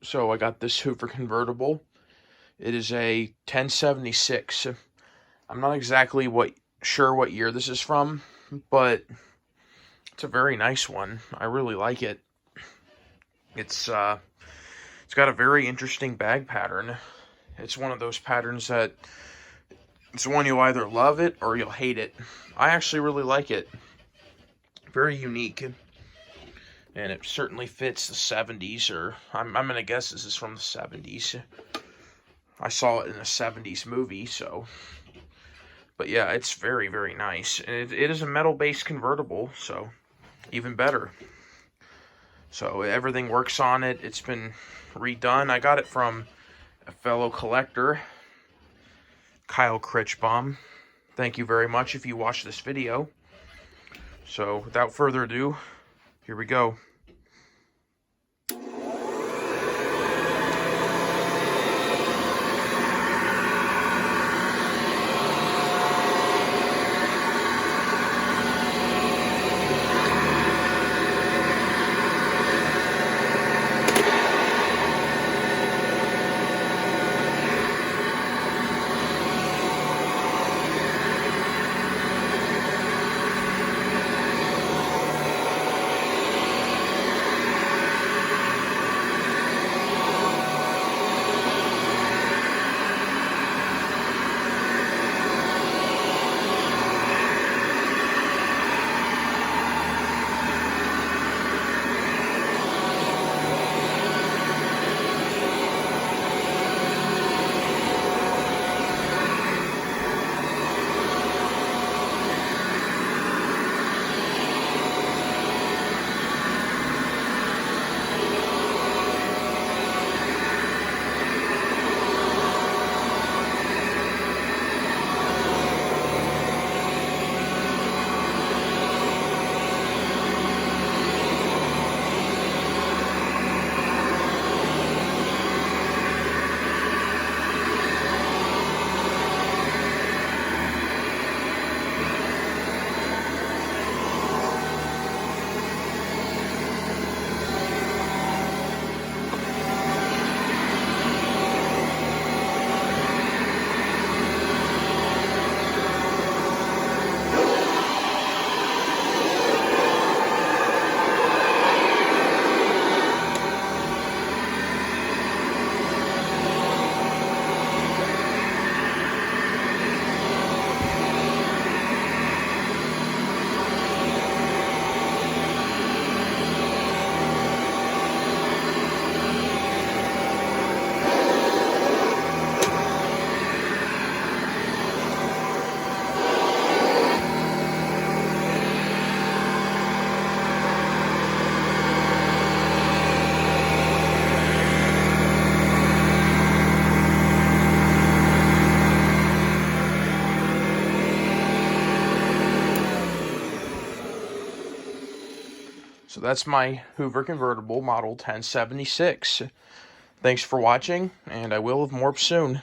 So I got this Hoover Convertible. It is a 1076. I'm not exactly sure what year this is from, but it's a very nice one. I really like it. It's got a very interesting bag pattern. It's one of those patterns that it's one you'll either love it or you'll hate it. I actually really like it. Very unique. And it certainly fits the 70s, or I'm going to guess this is from the 70s. I saw it in a 70s movie, so. But yeah, it's very, very nice. And it is a metal-based convertible, so even better. So everything works on it. It's been redone. I got it from a fellow collector, Kyle Critchbaum. Thank you very much if you watched this video. So without further ado, here we go. So that's my Hoover Convertible model 1076. Thanks for watching, and I will have more soon.